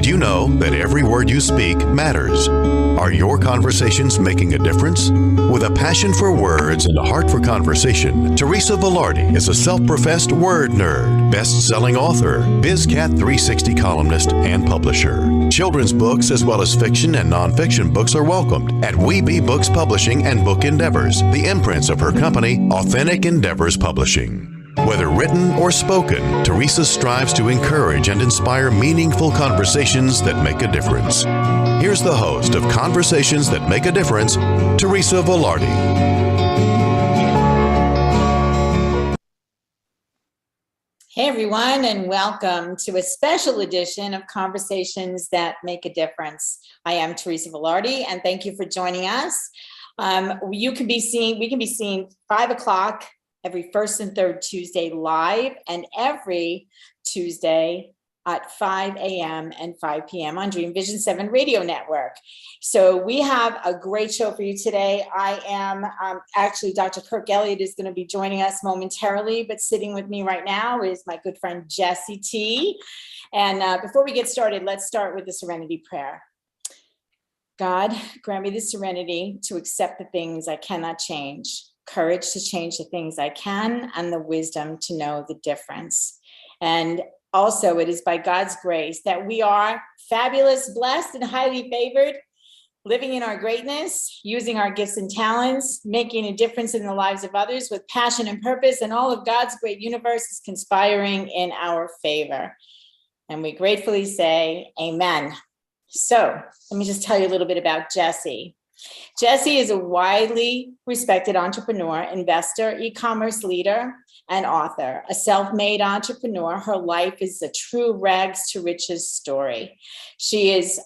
you know that every word you speak matters? Are your conversations making a difference? With a passion for words and a heart for conversation, Teresa Velardi is a self-professed word nerd, best-selling author, BizCat 360 columnist, and publisher. Children's books as well as fiction and nonfiction books are welcomed at We Be Books Publishing and Book Endeavors, the imprints of her company, Authentic Endeavors Publishing. Whether written or spoken, Teresa strives to encourage and inspire meaningful conversations that make a difference. Here's the host of Conversations That Make a Difference, Teresa Velardi. Hey everyone, and welcome to a special edition of Conversations That Make a Difference. I am Teresa Velardi, and thank you for joining us. We can be seen 5 o'clock every first and third Tuesday live, and every Tuesday at 5 a.m. and 5 p.m. on Dream Vision 7 Radio Network. So we have a great show for you today. I am actually, Dr. Kirk Elliott is going to be joining us momentarily, but sitting with me right now is my good friend Jessie T. And before we get started, let's start with the serenity prayer. God, grant me the serenity to accept the things I cannot change, courage to change the things I can, and the wisdom to know the difference. And also, it is by God's grace that we are fabulous, blessed, and highly favored, living in our greatness, using our gifts and talents, making a difference in the lives of others with passion and purpose, and all of God's great universe is conspiring in our favor. And we gratefully say, amen. So let me just tell you a little bit about Jessie. Jessie is a widely respected entrepreneur, investor, e-commerce leader, and author. A self-made entrepreneur, her life is a true rags to riches story. She is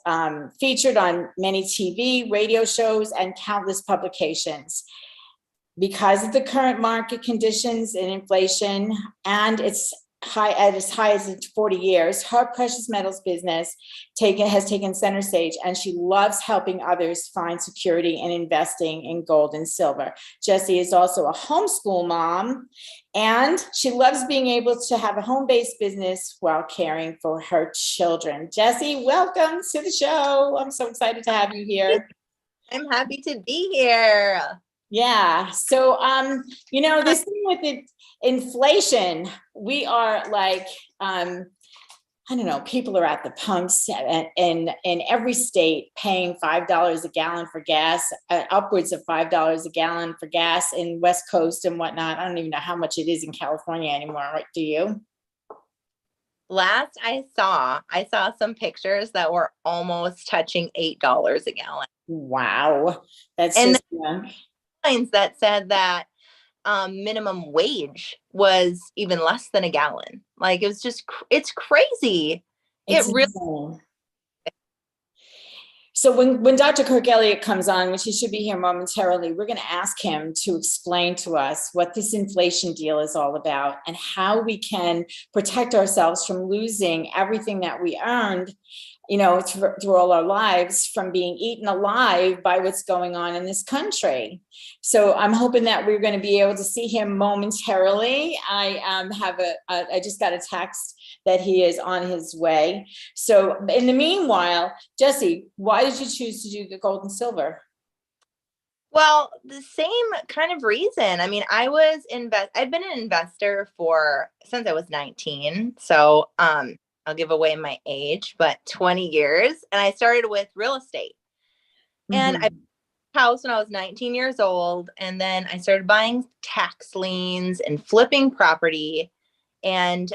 featured on many TV, radio shows, and countless publications. Because of the current market conditions and inflation, and its high as 40 years, her precious metals business has taken center stage, and she loves helping others find security and investing in gold and silver. Jessie is also a homeschool mom, and she loves being able to have a home-based business while caring for her children. Jessie, welcome to the show. I'm so excited to have you here. I'm happy to be here. Yeah. So, this thing with the inflation, we are like, people are at the pumps in every state paying $5 a gallon for gas, upwards of $5 a gallon for gas in West Coast and whatnot. I don't even know how much it is in California anymore. Right? Do you? Last I saw some pictures that were almost touching $8 a gallon. Wow. That's and just that said that minimum wage was even less than a gallon. Like it's crazy. It's really. Insane. So when Dr. Kirk Elliott comes on, which he should be here momentarily, we're going to ask him to explain to us what this inflation deal is all about and how we can protect ourselves from losing everything that we earned, through all our lives, from being eaten alive by what's going on in this country. So I'm hoping that we're going to be able to see him momentarily. I just got a text that he is on his way. So in the meanwhile, Jessie, why did you choose to do the gold and silver? Well, the same kind of reason. I mean, I've been an investor since I was 19. So, I'll give away my age, but 20 years. And I started with real estate. And I bought a house when I was 19 years old. And then I started buying tax liens and flipping property. And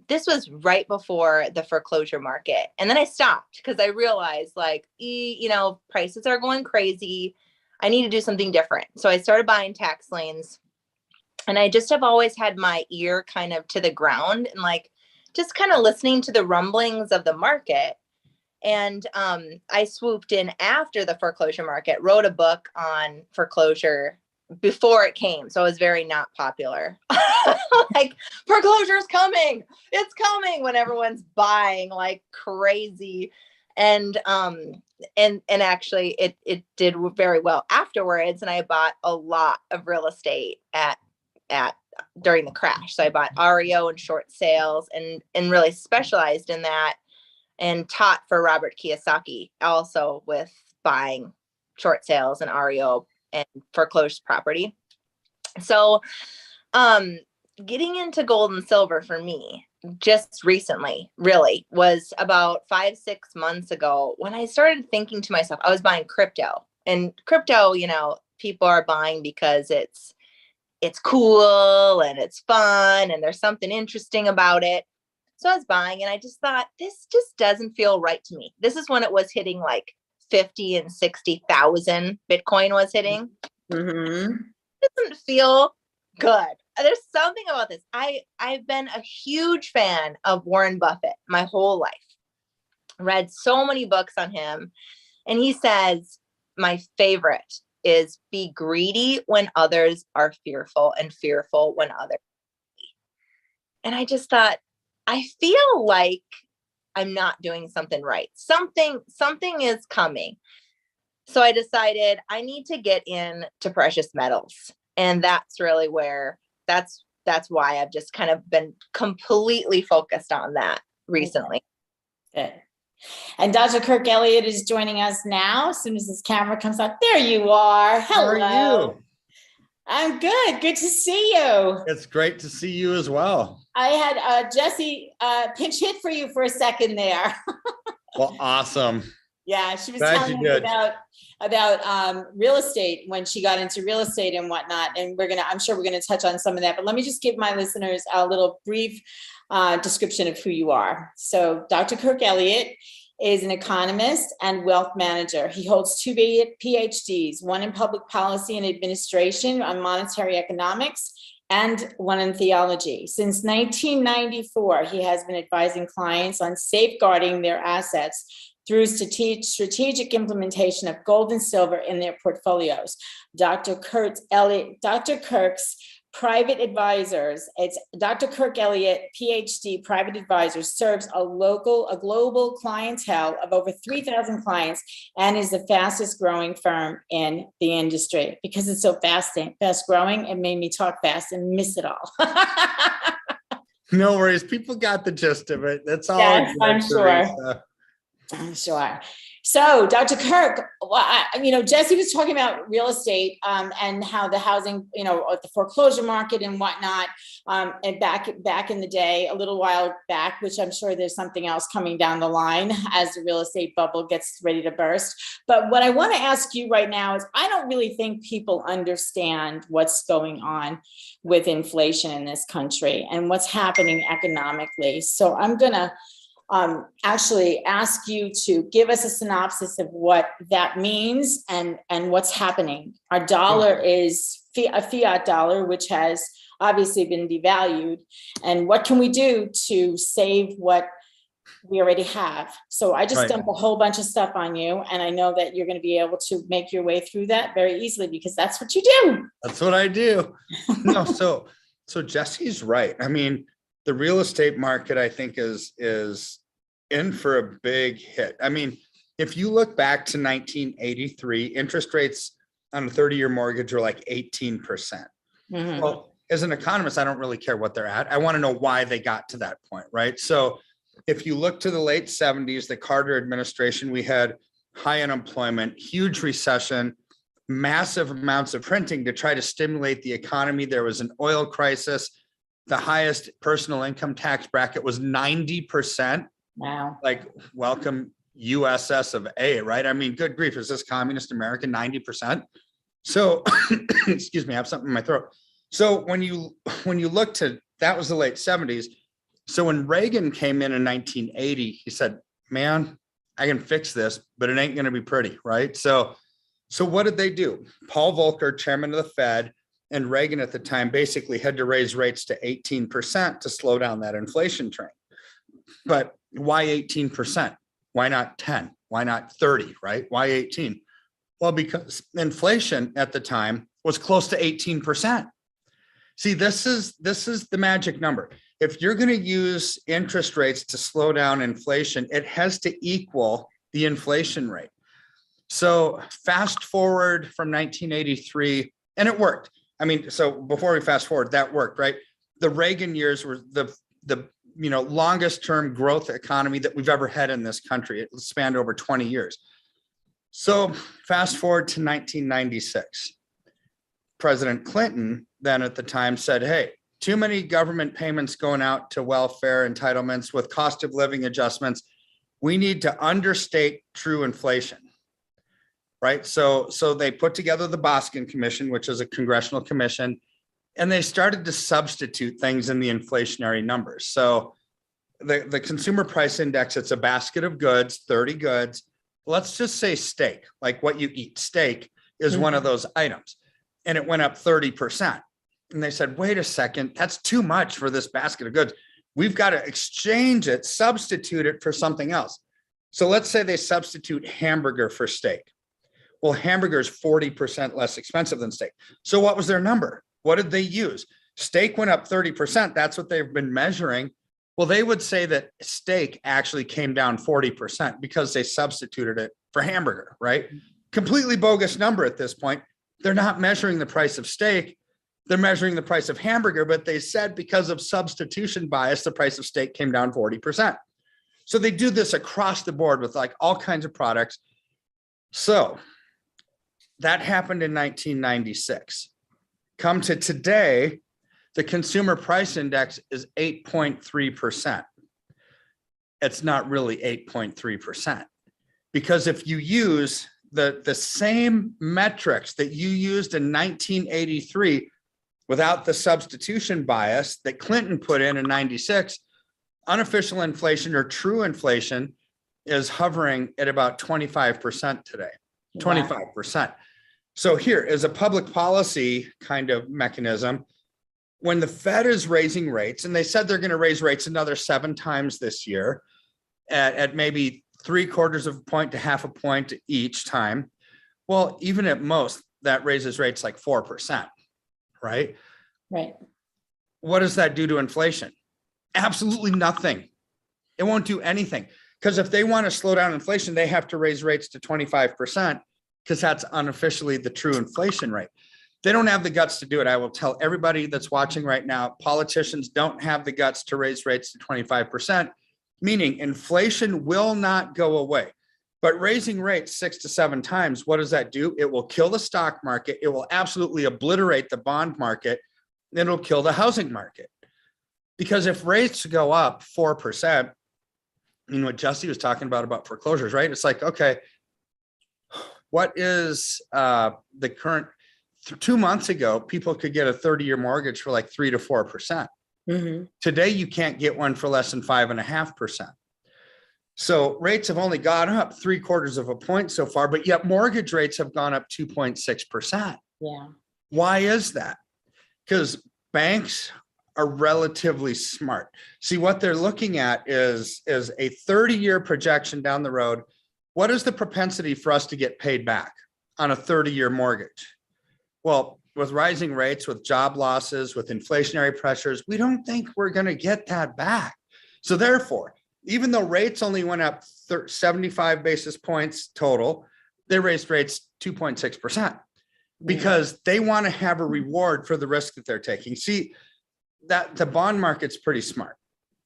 this was right before the foreclosure market. And then I stopped because I realized prices are going crazy. I need to do something different. So I started buying tax liens. And I just have always had my ear kind of to the ground and just kind of listening to the rumblings of the market. And I swooped in after the foreclosure market, wrote a book on foreclosure before it came. So I was very not popular. Foreclosure's coming. It's coming, when everyone's buying like crazy. And actually it did very well afterwards. And I bought a lot of real estate during the crash. So I bought REO and short sales and really specialized in that. and taught for Robert Kiyosaki, also with buying short sales and REO and foreclosed property. So getting into gold and silver for me just recently really was about 5-6 months ago when I started thinking to myself, I was buying crypto, and crypto, people are buying because it's cool and it's fun and there's something interesting about it. So I was buying and I just thought, this just doesn't feel right to me. This is when it was hitting like 50 and 60,000 Bitcoin was hitting. Mm-hmm. It doesn't feel good. There's something about this. I've been a huge fan of Warren Buffett my whole life. Read so many books on him. And he says, my favorite is be greedy when others are fearful and fearful when others are greedy. And I just thought, I feel like I'm not doing something right. Something is coming. So I decided I need to get into precious metals. And that's really where that's why I've just kind of been completely focused on that recently. Good. And Dr. Kirk Elliott is joining us now. As soon as his camera comes up, there you are. Hello. How are you? I'm good. Good to see you. It's great to see you as well. I had Jessie pinch hit for you for a second there. Well, awesome. Yeah, she was Glad telling me about real estate when she got into real estate and whatnot. And I'm sure we're gonna touch on some of that. But let me just give my listeners a little brief description of who you are. So Dr. Kirk Elliott is an economist and wealth manager. He holds 2 PhDs, one in public policy and administration on monetary economics, and one in theology. Since 1994, he has been advising clients on safeguarding their assets through strategic implementation of gold and silver in their portfolios. Dr. Kirk's private advisors, it's Dr. Kirk Elliott, PhD, private advisors, serves a global clientele of over 3,000 clients and is the fastest growing firm in the industry. Because it's so fast growing, it made me talk fast and miss it all. No worries. People got the gist of it. That's all. Yes, I'm sure. I'm sure. So, Dr. Kirk, Jessie was talking about real estate and how the housing, the foreclosure market and whatnot, and back in the day, a little while back, which I'm sure there's something else coming down the line as the real estate bubble gets ready to burst. But what I want to ask you right now is, I don't really think people understand what's going on with inflation in this country and what's happening economically. So I'm going to actually ask you to give us a synopsis of what that means and what's happening. Our dollar is a fiat dollar, which has obviously been devalued. And what can we do to save what we already have? So I just dumped a whole bunch of stuff on you, and I know that you're going to be able to make your way through that very easily because that's what you do. That's what I do. No, so Jessie's right. I mean, the real estate market, I think, is in for a big hit. I mean, if you look back to 1983, interest rates on a 30-year mortgage are like 18%. Mm-hmm. Well, as an economist, I don't really care what they're at. I want to know why they got to that point, right? So if you look to the late 70s, the Carter administration, we had high unemployment, huge recession, massive amounts of printing to try to stimulate the economy. There was an oil crisis. The highest personal income tax bracket was 90%. Wow. Like, welcome USS of A, right? I mean, good grief, is this communist America 90%? So, excuse me, I have something in my throat. So when you look to, that was the late 70s. So when Reagan came in 1980, he said, man, I can fix this, but it ain't going to be pretty, right? So what did they do? Paul Volcker, chairman of the Fed, and Reagan at the time basically had to raise rates to 18% to slow down that inflation train. But why 18%? Why not 10? Why not 30, right? Why 18? Well, because inflation at the time was close to 18%. See, this is the magic number. If you're going to use interest rates to slow down inflation, it has to equal the inflation rate. So fast forward from 1983, and it worked. I mean, so before we fast forward, that worked, right? The Reagan years were the longest term growth economy that we've ever had in this country. It spanned over 20 years. So fast forward to 1996. President Clinton then at the time said, hey, too many government payments going out to welfare entitlements with cost of living adjustments. We need to understate true inflation, right? So they put together the Boskin Commission, which is a congressional commission, and they started to substitute things in the inflationary numbers. So the consumer price index, it's a basket of goods, 30 goods. Let's just say steak, like what you eat. Steak is one of those items. And it went up 30%. And they said, wait a second, that's too much for this basket of goods. We've got to exchange it, substitute it for something else. So let's say they substitute hamburger for steak. Well, hamburger is 40% less expensive than steak. So what was their number? What did they use? Steak went up 30%. That's what they've been measuring. Well, they would say that steak actually came down 40% because they substituted it for hamburger, right? Completely bogus number at this point. They're not measuring the price of steak. They're measuring the price of hamburger, but they said because of substitution bias, the price of steak came down 40%. So they do this across the board with like all kinds of products. So that happened in 1996. Come to today, the consumer price index is 8.3%. It's not really 8.3%, because if you use the same metrics that you used in 1983 without the substitution bias that Clinton put in 96, unofficial inflation or true inflation is hovering at about 25% today, 25%. So here is a public policy kind of mechanism. When the Fed is raising rates, and they said they're going to raise rates another 7 times this year at maybe 3/4 of a point to 1/2 a point each time. Well, even at most, that raises rates like 4%, right? Right. What does that do to inflation? Absolutely nothing. It won't do anything, because if they want to slow down inflation, they have to raise rates to 25%, because that's unofficially the true inflation rate. They don't have the guts to do it. I will tell everybody that's watching right now, politicians don't have the guts to raise rates to 25%, meaning inflation will not go away. But raising rates 6 to 7 times, what does that do? It will kill the stock market. It will absolutely obliterate the bond market. And it'll kill the housing market. Because if rates go up 4%, what Jessie was talking about foreclosures, right? It's like, okay, what is the current? 2 months ago, people could get a 30-year mortgage for like 3 to 4%. Today, you can't get one for less than 5.5%. So rates have only gone up 3/4 of a point so far, but yet mortgage rates have gone up 2.6%. Yeah. Why is that? Because banks are relatively smart. See, what they're looking at is a 30-year projection down the road. What is the propensity for us to get paid back on a 30-year mortgage? Well, with rising rates, with job losses, with inflationary pressures, we don't think we're going to get that back. So therefore, even though rates only went up 75 basis points total, they raised rates 2.6% because they want to have a reward for the risk that they're taking. See, that the bond market's pretty smart.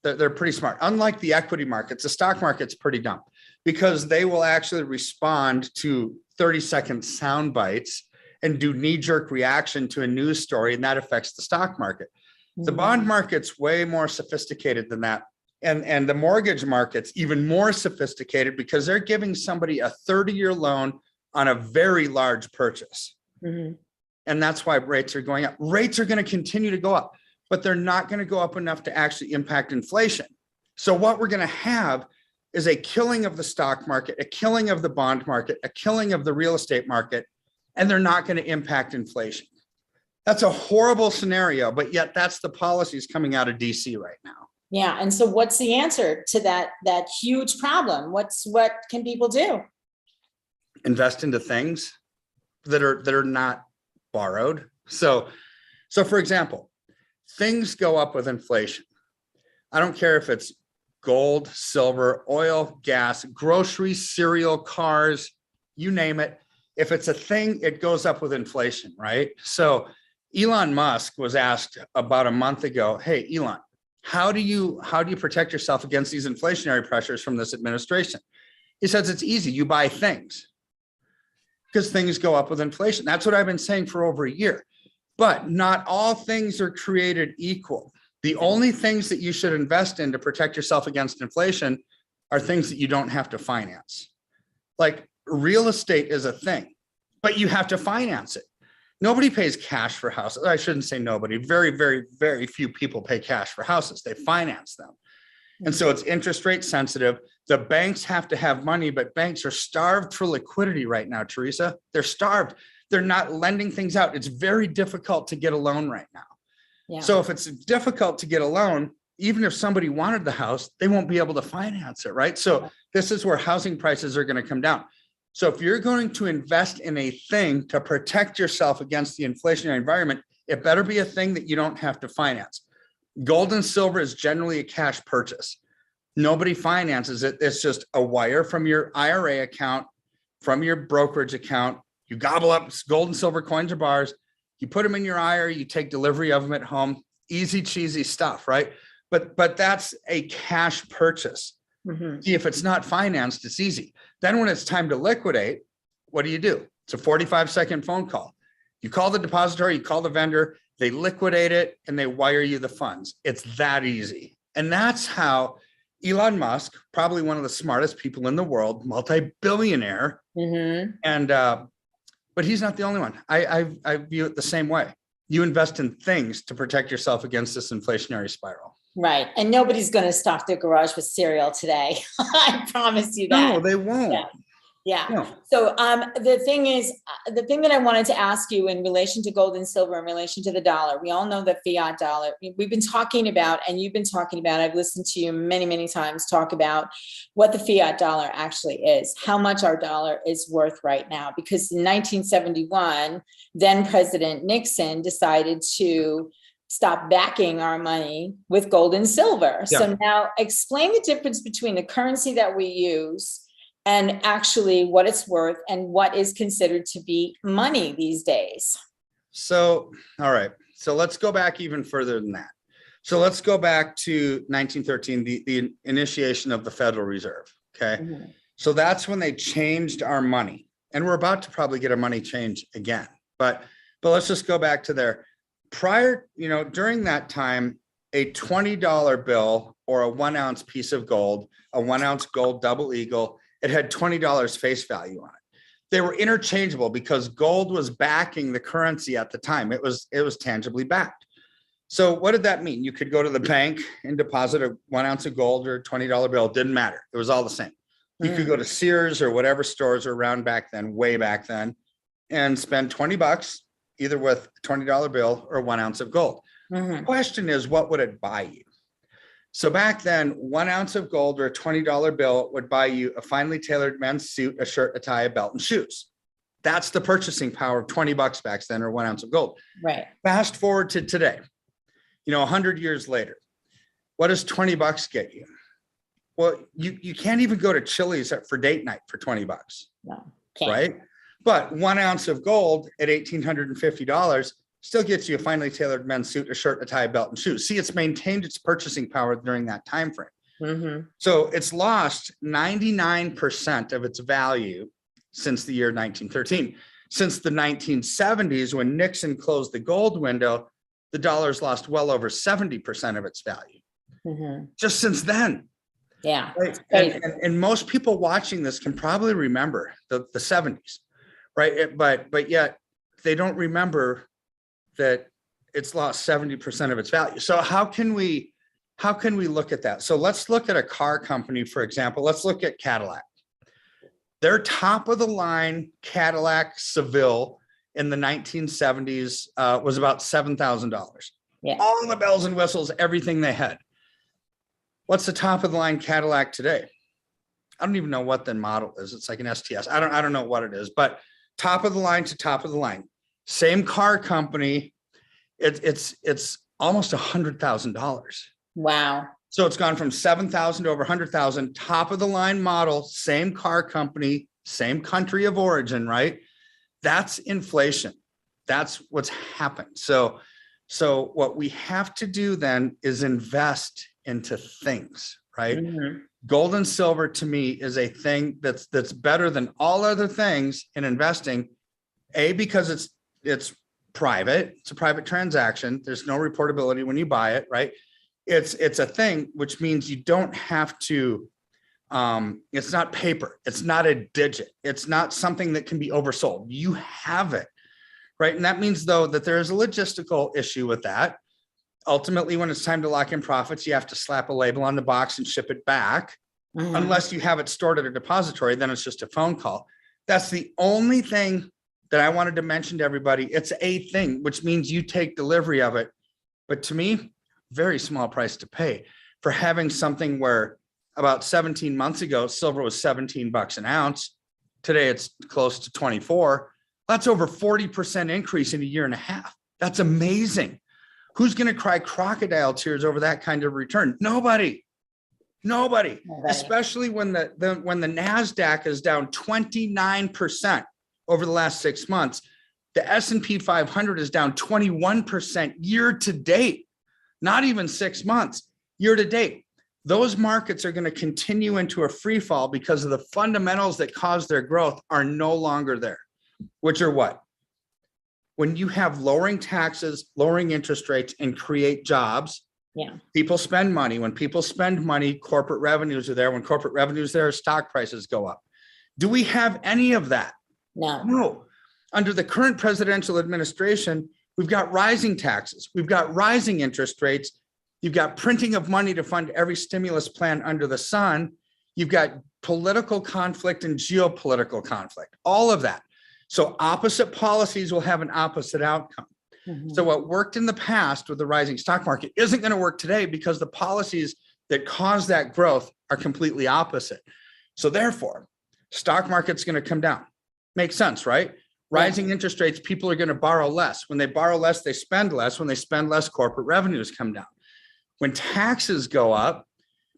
They're pretty smart. Unlike the equity markets, the stock market's pretty dumb, because they will actually respond to 30-second sound bites and do knee-jerk reaction to a news story, and that affects the stock market. The bond market's way more sophisticated than that. And the mortgage market's even more sophisticated, because they're giving somebody a 30-year loan on a very large purchase. And that's why rates are going up. Rates are going to continue to go up, but they're not going to go up enough to actually impact inflation. So what we're going to have is a killing of the stock market, a killing of the bond market, a killing of the real estate market, and they're not going to impact inflation. That's a horrible scenario, but yet that's the policies coming out of DC right now. Yeah. And so what's the answer to that huge problem? What can people do? Invest into things that are not borrowed. So for example, things go up with inflation. I don't care if it's gold, silver, oil, gas, groceries, cereal, cars, you name it. If it's a thing, it goes up with inflation, right? So Elon Musk was asked about a month ago, hey, Elon, how do you protect yourself against these inflationary pressures from this administration? He says it's easy. You buy things because things go up with inflation. That's what I've been saying for over a year. But not all things are created equal. The only things that you should invest in to protect yourself against inflation are things that you don't have to finance. Like real estate is a thing, but you have to finance it. Nobody pays cash for houses. I shouldn't say nobody. Very, very, very few people pay cash for houses. They finance them. And so it's interest rate sensitive. The banks have to have money, but banks are starved for liquidity right now, Teresa. They're starved. They're not lending things out. It's very difficult to get a loan right now. Yeah. So if it's difficult to get a loan, even if somebody wanted the house, they won't be able to finance it, right? So this is where housing prices are going to come down. So if you're going to invest in a thing to protect yourself against the inflationary environment, it better be a thing that you don't have to finance. Gold and silver is generally a cash purchase. Nobody finances it. It's just a wire from your IRA account, from your brokerage account. You gobble up gold and silver coins or bars. You put them in your IRA. You take delivery of them at home. Easy, cheesy stuff, right? But that's a cash purchase. Mm-hmm. See, if it's not financed, it's easy. Then when it's time to liquidate, what do? It's a 45-second phone call. You call the depository, you call the vendor, they liquidate it, and they wire you the funds. It's that easy. And that's how Elon Musk, probably one of the smartest people in the world, multi-billionaire, and but he's not the only one. I view it the same way. You invest in things to protect yourself against this inflationary spiral. Right. And nobody's going to stock their garage with cereal today. I promise you that. No, they won't. Yeah. No. So the thing that I wanted to ask you in relation to gold and silver, in relation to the dollar, we all know the fiat dollar. We've been talking about, and you've been talking about, I've listened to you many, many times talk about what the fiat dollar actually is, how much our dollar is worth right now. Because in 1971, then President Nixon decided to stop backing our money with gold and silver. Yeah. So now explain the difference between the currency that we use and actually what it's worth and what is considered to be money these days. So, all right. So let's go back even further than that. So let's go back to 1913, the initiation of the Federal Reserve. Okay. Mm-hmm. So that's when they changed our money. And we're about to probably get a money change again. But let's just go back to there. Prior, during that time, a $20 bill or a 1 ounce piece of gold, a 1 ounce gold double eagle, it had $20 face value on it. They were interchangeable because gold was backing the currency at the time. It was tangibly backed. So what did that mean? You could go to the bank and deposit a 1 ounce of gold or a $20 bill. It didn't matter. It was all the same. You could go to Sears or whatever stores were around back then, way back then, and spend $20 either with a $20 bill or 1 ounce of gold. The question is, what would it buy you? So back then, 1 ounce of gold or a $20 bill would buy you a finely tailored men's suit, a shirt, a tie, a belt, and shoes. That's the purchasing power of $20 back then, or 1 ounce of gold. Right. Fast forward to today, 100 years later, what does $20 get you? Well, you can't even go to Chili's for date night for $20, No, can't. right? But 1 ounce of gold at $1,850 still gets you a finely tailored men's suit, a shirt, a tie, a belt, and shoes. See, it's maintained its purchasing power during that time frame. So it's lost 99% of its value since the year 1913. Since the 1970s, when Nixon closed the gold window, the dollar's lost well over 70% of its value. Just since then. Yeah. Right. And most people watching this can probably remember the 70s, right? But yet they don't remember that it's lost 70% of its value. So how can we look at that? So let's look at a car company, for example. Let's look at Cadillac. Their top of the line Cadillac Seville in the 1970s was about $7,000. Yeah. All the bells and whistles, everything they had. What's the top of the line Cadillac today? I don't even know what the model is. It's like an STS. I don't know what it is, but top of the line to top of the line. Same car company, it's almost $100,000. Wow. So it's gone from 7,000 to over 100,000. Top of the line model, same car company, same country of origin, right? That's inflation. That's what's happened. So So what we have to do then is invest into things, right? Mhm. Gold and silver to me is a thing that's better than all other things in investing. Because it's private, it's a private transaction. There's no reportability when you buy it, right? It's a thing, which means you don't have to, it's not paper, it's not a digit, it's not something that can be oversold. You have it, right? And that means though that there is a logistical issue with that. Ultimately, when it's time to lock in profits, you have to slap a label on the box and ship it back. Mhm. Unless you have it stored at a depository, then it's just a phone call. That's the only thing that I wanted to mention to everybody. It's a thing, which means you take delivery of it. But to me, very small price to pay for having something where about 17 months ago, silver was $17 an ounce. Today, it's close to 24. That's over 40% increase in a year and a half. That's amazing. Who's going to cry crocodile tears over that kind of return? Nobody. Especially when the NASDAQ is down 29% over the last 6 months. The S&P 500 is down 21% year to date, not even 6 months, year to date. Those markets are going to continue into a free fall because of the fundamentals that cause their growth are no longer there, which are what? When you have lowering taxes, lowering interest rates, and create jobs, people spend money. When people spend money, corporate revenues are there. When corporate revenues are there, stock prices go up. Do we have any of that? No. Under the current presidential administration, we've got rising taxes. We've got rising interest rates. You've got printing of money to fund every stimulus plan under the sun. You've got political conflict and geopolitical conflict, all of that. So opposite policies will have an opposite outcome. Mhm. So what worked in the past with the rising stock market isn't going to work today because the policies that cause that growth are completely opposite. So therefore, stock market's going to come down. Makes sense, right? Rising interest rates, people are going to borrow less. When they borrow less, they spend less. When they spend less, corporate revenues come down. When taxes go up,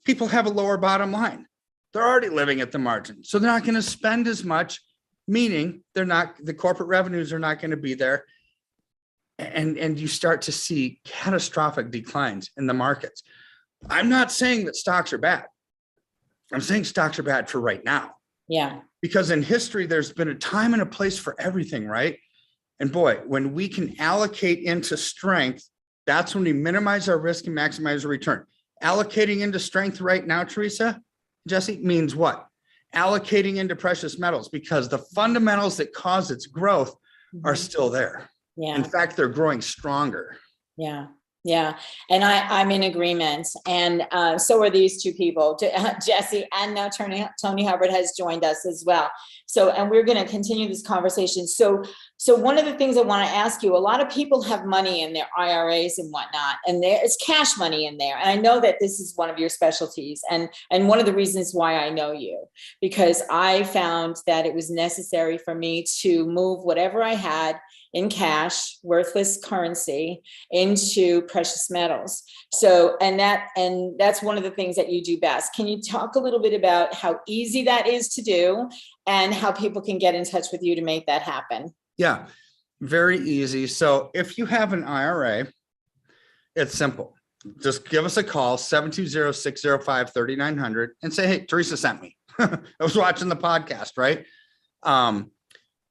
people have a lower bottom line. They're already living at the margin. So they're not going to spend as much, meaning the corporate revenues are not going to be there. And you start to see catastrophic declines in the markets. I'm not saying that stocks are bad. I'm saying stocks are bad for right now. Yeah. Because in history, there's been a time and a place for everything, right? And boy, when we can allocate into strength, that's when we minimize our risk and maximize our return. Allocating into strength right now, Teresa, Jessie, means what? Allocating into precious metals, because the fundamentals that cause its growth are still there. Yeah. In fact, they're growing stronger. Yeah. Yeah. And I'm in agreement. And so are these two people, Jessie, and now Tony Hubbard has joined us as well. So, and we're going to continue this conversation. So one of the things I want to ask you, a lot of people have money in their IRAs and whatnot, and there's cash money in there. And I know that this is one of your specialties. And one of the reasons why I know you, because I found that it was necessary for me to move whatever I had in cash, worthless currency, into precious metals. So, and that's one of the things that you do best. Can you talk a little bit about how easy that is to do and how people can get in touch with you to make that happen? Yeah, very easy. So if you have an IRA, it's simple. Just give us a call, 720-605-3900, and say, hey, Teresa sent me. I was watching the podcast, right?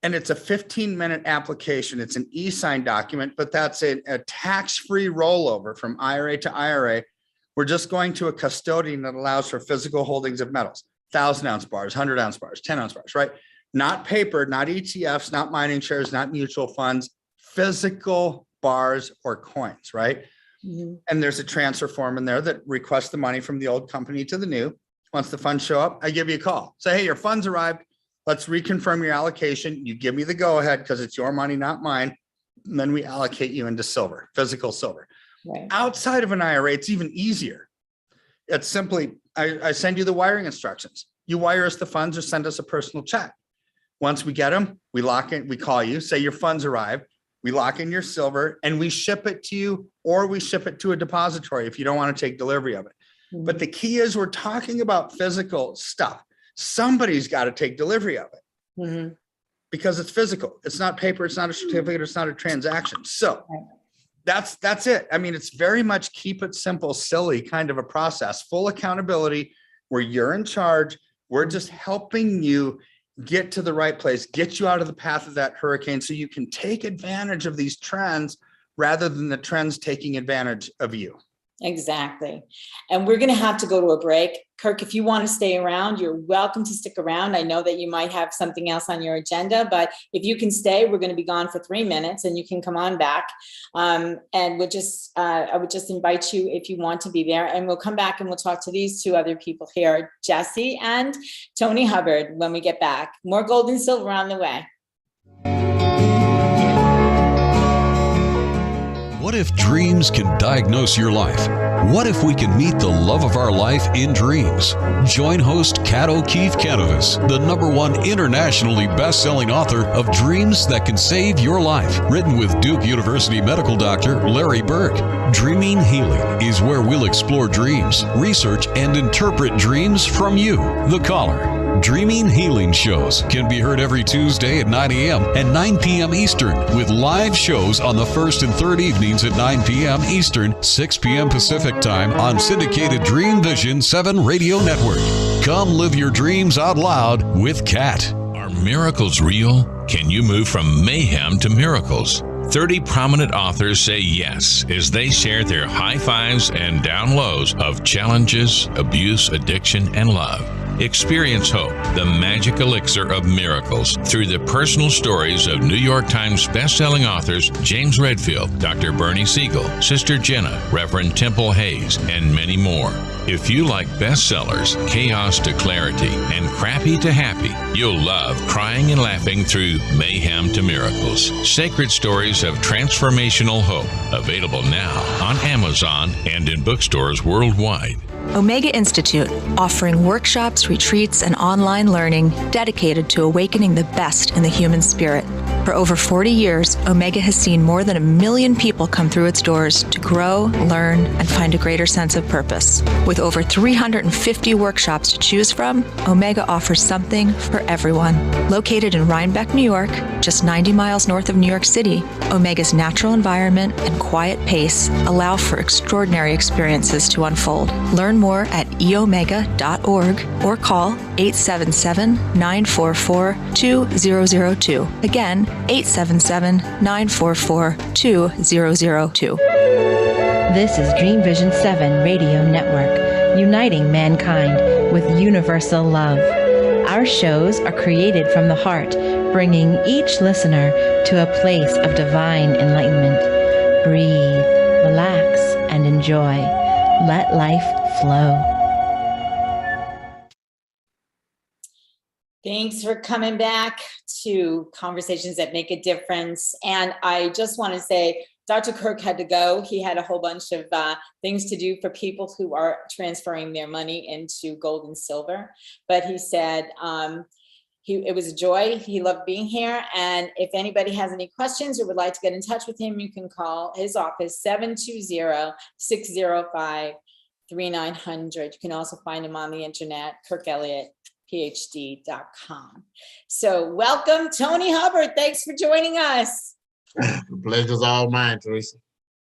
And it's a 15-minute application. It's an e-sign document, but that's a tax-free rollover from IRA to IRA. We're just going to a custodian that allows for physical holdings of metals, 1,000-ounce bars, 100-ounce bars, 10-ounce bars, right? Not paper, not ETFs, not mining shares, not mutual funds, physical bars or coins, right? Mm-hmm. And there's a transfer form in there that requests the money from the old company to the new. Once the funds show up, I give you a call. Say, hey, your funds arrived. Let's reconfirm your allocation. You give me the go ahead because it's your money, not mine. And then we allocate you into silver, physical silver. Right. Outside of an IRA, it's even easier. It's simply, I send you the wiring instructions. You wire us the funds or send us a personal check. Once we get them, we lock in, we call you, say your funds arrived. We lock in your silver and we ship it to you, or we ship it to a depository if you don't want to take delivery of it. Mm-hmm. But the key is we're talking about physical stuff. Somebody's got to take delivery of it Mm-hmm. because it's physical. It's not paper. It's not a certificate. It's not a transaction. So that's it. I mean, it's very much keep it simple, silly kind of a process, full accountability where you're in charge. We're just helping you get to the right place, get you out of the path of that hurricane so you can take advantage of these trends rather than the trends taking advantage of you. Exactly. And we're going to have to go to a break. Kirk, if you want to stay around, you're welcome to stick around. I know that you might have something else on your agenda, but if you can stay, we're going to be gone for 3 minutes and you can come on back. And I would just invite you if you want to be there, and we'll come back and we'll talk to these two other people here, Jessie and Tony Hubbard, when we get back. More gold and silver on the way. What if dreams can diagnose your life? What if we can meet the love of our life in dreams? Join host Kat O'Keefe Canavas, the #1 internationally best-selling author of Dreams That Can Save Your Life, written with Duke University medical doctor Larry Burke. Dreaming Healing is where we'll explore dreams, research, and interpret dreams from you, the caller. Dreaming Healing shows can be heard every Tuesday at 9 a.m. and 9 p.m. Eastern, with live shows on the first and third evenings at 9 p.m. Eastern, 6 p.m. Pacific Time on syndicated Dream Vision 7 Radio Network. Come live your dreams out loud with Kat. Are miracles real? Can you move from mayhem to miracles? 30 prominent authors say yes as they share their high fives and down lows of challenges, abuse, addiction, and love. Experience hope, the magic elixir of miracles, through the personal stories of New York Times bestselling authors James Redfield, Dr. Bernie Siegel, Sister Jenna, Reverend Temple Hayes, and many more. If you like bestsellers, chaos to clarity, and crappy to happy, you'll love crying and laughing through mayhem to miracles. Sacred stories of transformational hope. Available now on Amazon and in bookstores worldwide. Omega Institute, offering workshops, retreats, and online learning dedicated to awakening the best in the human spirit. For over 40 years, Omega has seen more than 1 million people come through its doors to grow, learn, and find a greater sense of purpose. With over 350 workshops to choose from, Omega offers something for everyone. Located in Rhinebeck, New York, just 90 miles north of New York City, Omega's natural environment and quiet pace allow for extraordinary experiences to unfold. Learn more at eomega.org or call 877-944-2002. Again, 877-944-2002. This is Dream Vision 7 Radio Network, uniting mankind with universal love. Our shows are created from the heart, bringing each listener to a place of divine enlightenment. Breathe, relax, and enjoy. Let life flow. Thanks for coming back to Conversations That Make a Difference. And I just want to say, Dr. Kirk had to go. He had a whole bunch of things to do for people who are transferring their money into gold and silver. But he said it was a joy. He loved being here. And if anybody has any questions or would like to get in touch with him, you can call his office, 720-605-3900. You can also find him on the internet, Kirk Elliott, phd.com. So welcome, Tony Hubbard. Thanks for joining us. The pleasure's all mine, Teresa.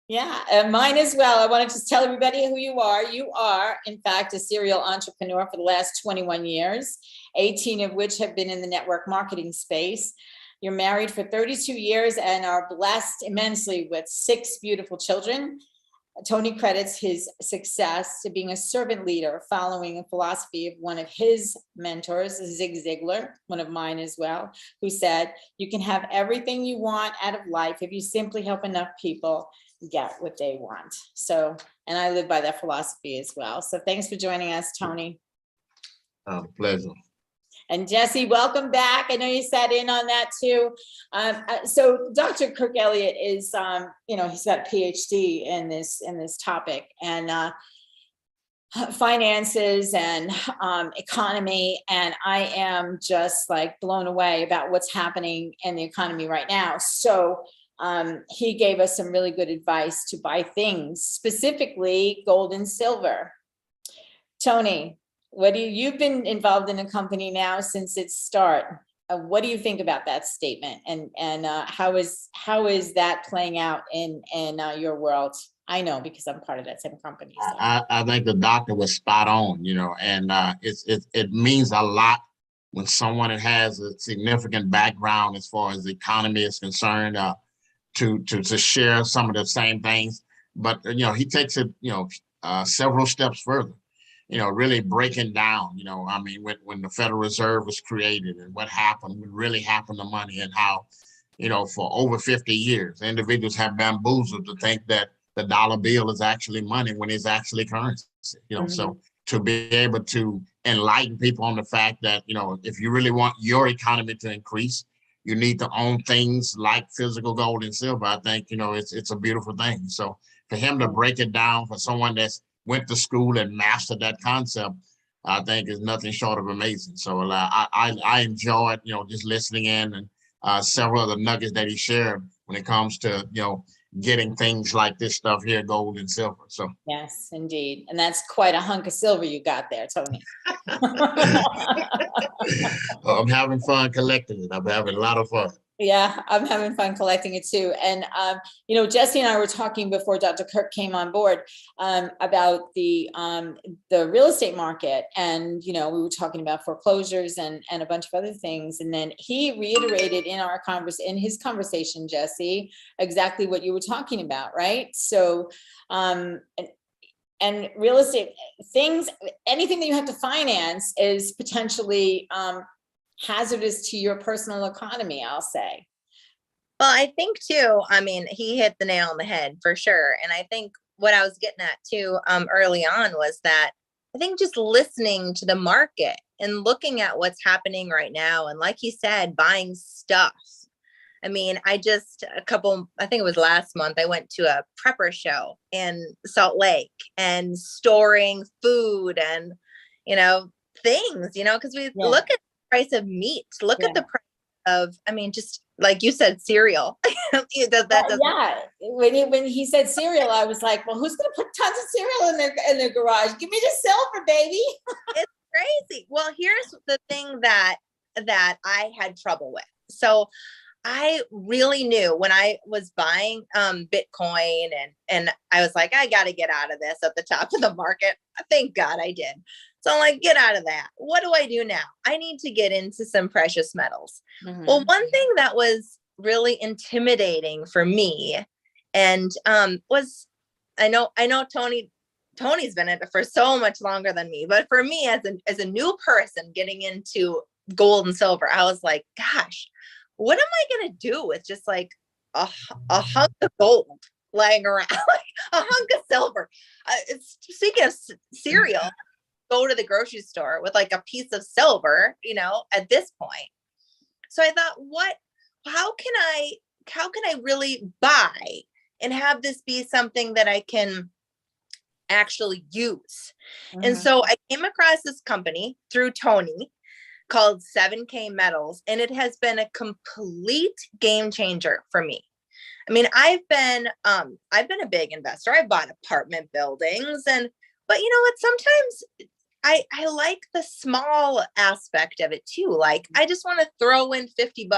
Yeah, mine as well. I want to just tell everybody who you are. You are, in fact, a serial entrepreneur for the last 21 years, 18 of which have been in the network marketing space. You're married for 32 years and are blessed immensely with 6 beautiful children. Tony credits his success to being a servant leader, following a philosophy of one of his mentors, Zig Ziglar, one of mine as well, who said, you can have everything you want out of life if you simply help enough people get what they want. So, and I live by that philosophy as well. So thanks for joining us, Tony. Pleasure. And Jessie, welcome back. I know you sat in on that too. So Dr. Kirk Elliott is, he's got a PhD in this topic, and finances and economy. And I am just like blown away about what's happening in the economy right now. So he gave us some really good advice to buy things, specifically gold and silver. Tony, you've been involved in a company now since its start. what do you think about that statement? And how is that playing out in your world? I know because I'm part of that same company. So. I think the doctor was spot on, and it means a lot when someone that has a significant background as far as the economy is concerned, to share some of the same things. But he takes it several steps further. Really breaking down. I mean, when the Federal Reserve was created and what really happened to money, and how for over 50 years individuals have bamboozled to think that the dollar bill is actually money when it's actually currency, so to be able to enlighten people on the fact that, if you really want your economy to increase, you need to own things like physical gold and silver. I think, it's a beautiful thing. So for him to break it down for someone that's went to school and mastered that concept, I think is nothing short of amazing. So I enjoyed, just listening in, and several of the nuggets that he shared when it comes to, getting things like this stuff here, gold and silver. So yes, indeed. And that's quite a hunk of silver you got there, Tony. I'm having fun collecting it. I'm having a lot of fun. Yeah, I'm having fun collecting it too. And, Jessie and I were talking before Dr. Kirk came on board about the real estate market. And, we were talking about foreclosures and a bunch of other things. And then he reiterated in his conversation, Jessie, exactly what you were talking about, right? So, and real estate things, anything that you have to finance is potentially hazardous to your personal economy, I'll say. Well, I think too, I mean, he hit the nail on the head for sure. And I think what I was getting at too, early on was that I think just listening to the market and looking at what's happening right now. And like you said, buying stuff. I mean, I think it was last month, I went to a prepper show in Salt Lake and storing food and, things, because we look at the price of meat, look at the price of, I mean, just like you said, cereal. When he said cereal, I was like, well, who's going to put tons of cereal in their garage? Give me the silver, baby. It's crazy. Well, here's the thing that I had trouble with. So I really knew when I was buying Bitcoin and I was like, I got to get out of this at the top of the market. Thank God I did. So I'm like, get out of that. What do I do now? I need to get into some precious metals. Mm-hmm. Well, one thing that was really intimidating for me and was, I know Tony's been in it for so much longer than me, but for me as a new person getting into gold and silver, I was like, gosh, what am I going to do with just like a hunk of gold laying around, like a hunk of silver? Speaking of cereal, go to the grocery store with like a piece of silver, at this point. So I thought, how can I really buy and have this be something that I can actually use? Mm-hmm. And so I came across this company through Tony called 7K Metals, and it has been a complete game changer for me. I mean, I've been a big investor. I've bought apartment buildings, but you know what? Sometimes I like the small aspect of it too. Like, I just want to throw in $50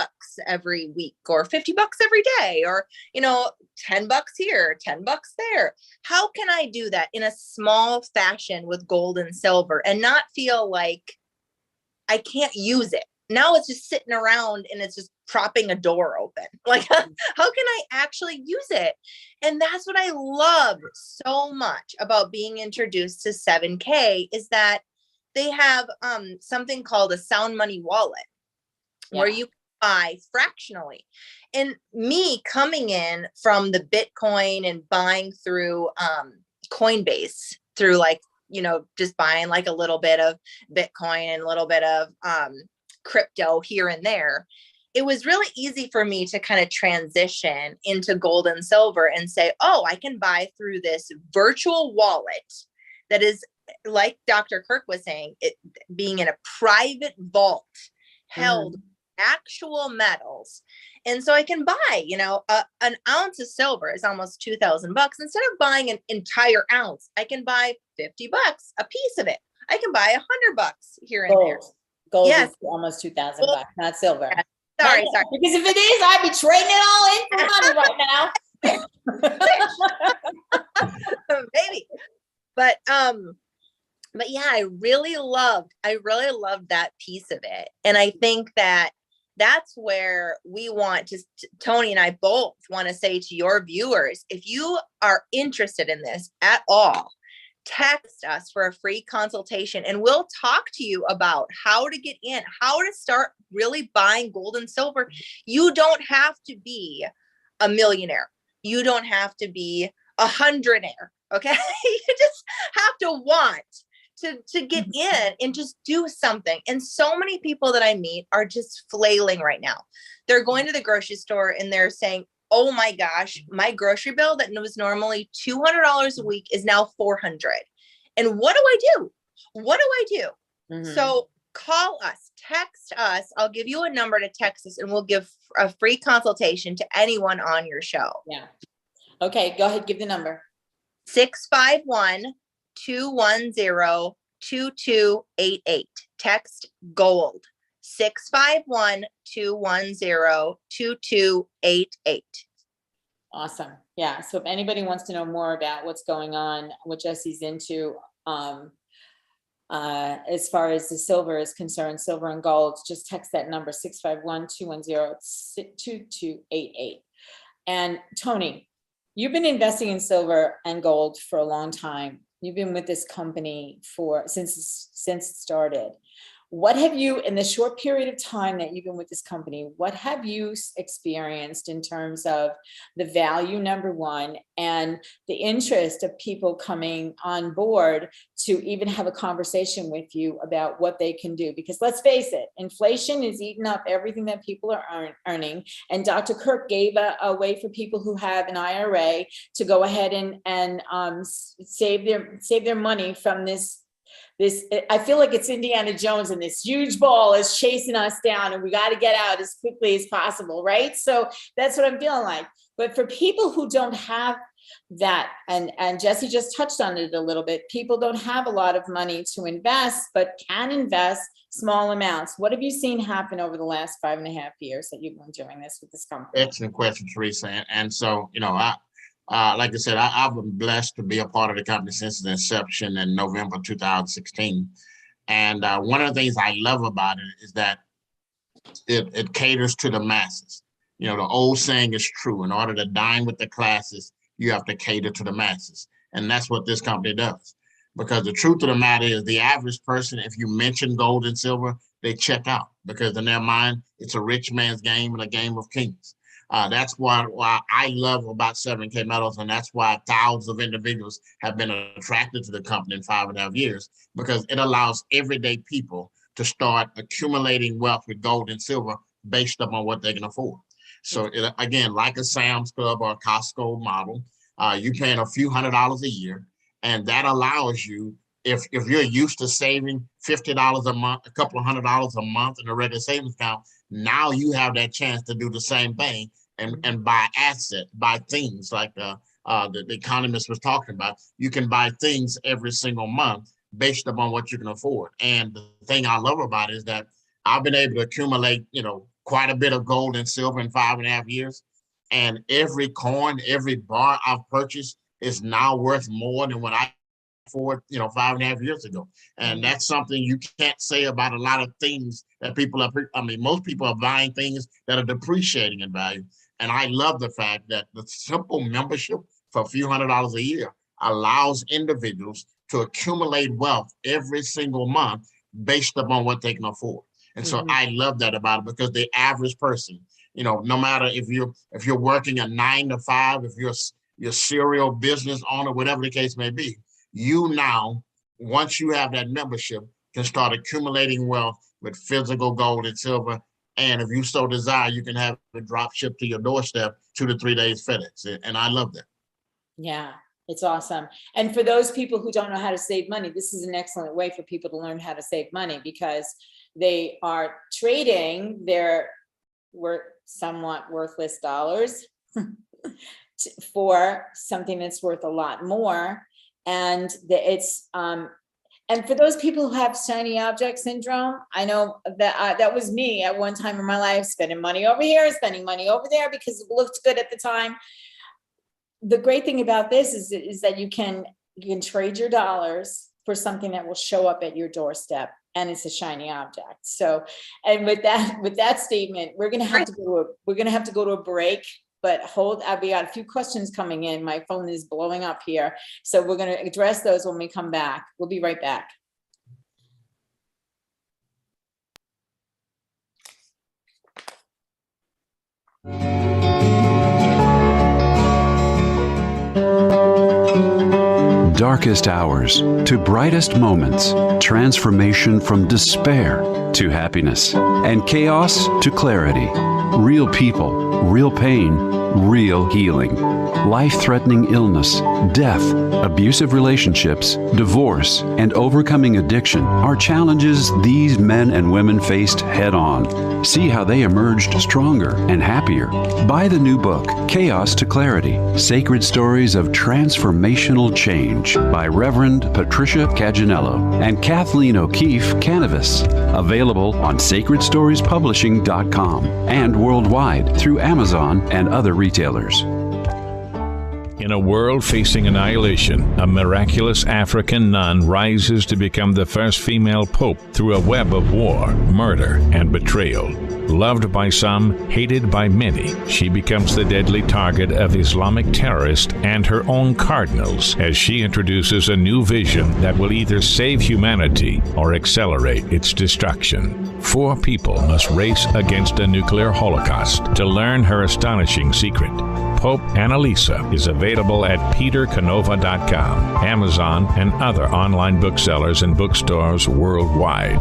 every week or $50 every day, or, $10 here, $10 there. How can I do that in a small fashion with gold and silver and not feel like I can't use it? Now it's just sitting around and it's just propping a door open. Like, how can I actually use it? And that's what I love so much about being introduced to 7K is that they have something called a sound money wallet where you buy fractionally. And me coming in from the Bitcoin and buying through Coinbase through just buying like a little bit of Bitcoin and a little bit of crypto here and there, it was really easy for me to kind of transition into gold and silver and say, oh, I can buy through this virtual wallet that is, like Dr. Kirk was saying, it being in a private vault held actual metals. And so I can buy, an ounce of silver is almost $2,000. Instead of buying an entire ounce, I can buy $50, a piece of it. I can buy $100 here and there. Gold Yes. is almost $2,000, not silver. Sorry. Because if it is, I'd be trading it all in for money right now. Maybe. But yeah, I really loved that piece of it. And I think that that's where we want to, Tony and I both want to say to your viewers, if you are interested in this at all, text us for a free consultation and we'll talk to you about how to get in, how to start really buying gold and silver. You don't have to be a millionaire. You don't have to be a hundredaire. Okay. You just have to want to get in and just do something. And so many people that I meet are just flailing right now. They're going to the grocery store and they're saying, oh my gosh, my grocery bill that was normally $200 a week is now $400. And what do I do? What do I do? Mm-hmm. So call us, text us. I'll give you a number to text us and we'll give a free consultation to anyone on your show. Yeah. Okay, go ahead. Give the number. 651-210-2288. Text GOLD. 651-210-2288. Awesome. Yeah. So if anybody wants to know more about what's going on, what Jessie's into, as far as the silver is concerned, silver and gold, just text that number 651-210-2288. And Tony, you've been investing in silver and gold for a long time. You've been with this company since it started. What have you, in the short period of time that you've been with this company, what have you experienced in terms of the value, number one, and the interest of people coming on board to even have a conversation with you about what they can do? Because let's face it, inflation is eating up everything that people are earning. And Dr. Kirk gave a way for people who have an IRA to go ahead and save their money from this. I feel like it's Indiana Jones and this huge ball is chasing us down and we got to get out as quickly as possible, right? So that's what I'm feeling like. But for people who don't have that, and Jessie just touched on it a little bit, people don't have a lot of money to invest, but can invest small amounts. What have you seen happen over the last 5.5 years that you've been doing this with this company? Excellent question, Teresa. And so, like I said, I've been blessed to be a part of the company since its inception in November 2016. And one of the things I love about it is that it caters to the masses. The old saying is true. In order to dine with the classes, you have to cater to the masses. And that's what this company does. Because the truth of the matter is the average person, if you mention gold and silver, they check out because in their mind, it's a rich man's game and a game of kings. That's why I love about 7K Metals, and that's why thousands of individuals have been attracted to the company in 5.5 years, because it allows everyday people to start accumulating wealth with gold and silver based upon what they can afford. So again, like a Sam's Club or a Costco model, you're paying a few $100s a year, and that allows you, if you're used to saving $50 a month, a couple of $100s a month in a regular savings account, now you have that chance to do the same thing and buy assets, buy things like the economist was talking about. You can buy things every single month based upon what you can afford. And the thing I love about it is that I've been able to accumulate, quite a bit of gold and silver in 5.5 years. And every coin, every bar I've purchased is now worth more than what I afford, 5.5 years ago. And that's something you can't say about a lot of things that people are, most people are buying things that are depreciating in value. And I love the fact that the simple membership for a few $100s a year allows individuals to accumulate wealth every single month based upon what they can afford. And so I love that about it, because the average person, no matter if you're working a 9 to 5, if you're serial business owner, whatever the case may be, you now, once you have that membership, can start accumulating wealth with physical gold and silver. And if you so desire, you can have it drop shipped to your doorstep 2 to 3 days FedEx. And I love that. Yeah, it's awesome. And for those people who don't know how to save money, this is an excellent way for people to learn how to save money, because they are trading their somewhat worthless dollars for something that's worth a lot more. And it's And for those people who have shiny object syndrome, I know that that was me at one time in my life, spending money over here, spending money over there because it looked good at the time. The great thing about this is that you can trade your dollars for something that will show up at your doorstep, and it's a shiny object. So, and with that statement, we're gonna have to go to a break. But we got a few questions coming in. My phone is blowing up here. So we're going to address those when we come back. We'll be right back. Darkest hours to brightest moments, transformation from despair to happiness, and chaos to clarity. Real people, real pain, real healing. Life-threatening illness, death, abusive relationships, divorce, and overcoming addiction are challenges these men and women faced head-on. See how they emerged stronger and happier. Buy the new book, Chaos to Clarity, Sacred Stories of Transformational Change by Reverend Patricia Caginello and Kathleen O'Keefe Canavas. Available on sacredstoriespublishing.com and worldwide through Amazon and other retailers. In a world facing annihilation, a miraculous African nun rises to become the first female pope through a web of war, murder, and betrayal. Loved by some, hated by many, she becomes the deadly target of Islamic terrorists and her own cardinals as she introduces a new vision that will either save humanity or accelerate its destruction. 4 people must race against a nuclear holocaust to learn her astonishing secret. Pope Annalisa is available at petercanova.com, Amazon, and other online booksellers and bookstores worldwide.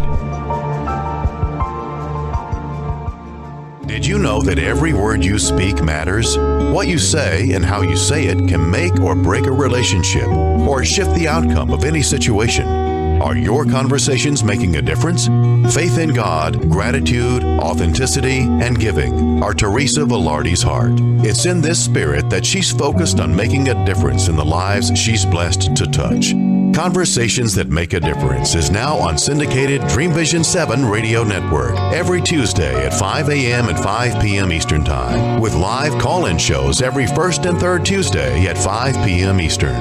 Did you know that every word you speak matters? What you say and how you say it can make or break a relationship or shift the outcome of any situation. Are your conversations making a difference? Faith in God, gratitude, authenticity, and giving are Teresa Velardi's heart. It's in this spirit that she's focused on making a difference in the lives she's blessed to touch. Conversations That Make a Difference is now on syndicated Dream Vision 7 radio network every Tuesday at 5 a.m. and 5 p.m. Eastern Time, with live call-in shows every first and third Tuesday at 5 p.m. Eastern.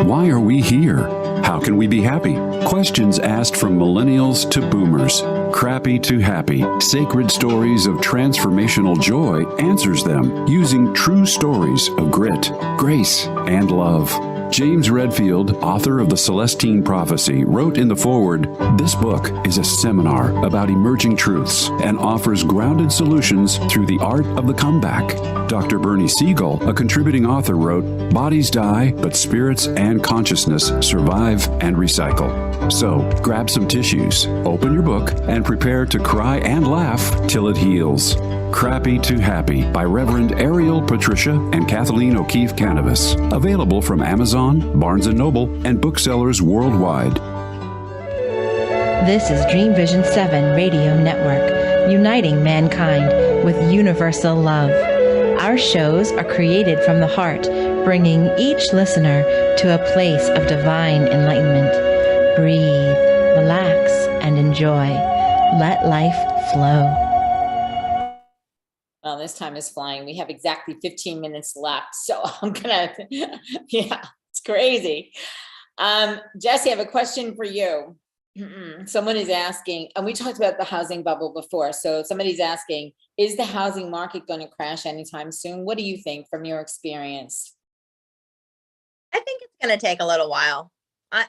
Why are we here? How can we be happy? Questions asked from millennials to boomers. Crappy to Happy, Sacred Stories of Transformational Joy answers them using true stories of grit, grace, and love. James Redfield, author of The Celestine Prophecy, wrote in the foreword, "This book is a seminar about emerging truths and offers grounded solutions through the art of the comeback." Dr. Bernie Siegel, a contributing author, wrote, "Bodies die, but spirits and consciousness survive and recycle." So, grab some tissues, open your book, and prepare to cry and laugh till it heals. Crappy to Happy by Reverend Ariel Patricia and Kathleen O'Keefe Canavas. Available from Amazon, Barnes & Noble, and booksellers worldwide. This is Dream Vision 7 Radio Network, uniting mankind with universal love. Our shows are created from the heart, bringing each listener to a place of divine enlightenment. Breathe, relax, and enjoy. Let life flow. Well, this time is flying. We have exactly 15 minutes left. So I'm gonna, yeah, it's crazy. Jessie, I have a question for you. Someone is asking, and we talked about the housing bubble before. So somebody's asking, is the housing market going to crash anytime soon? What do you think from your experience? I think it's going to take a little while.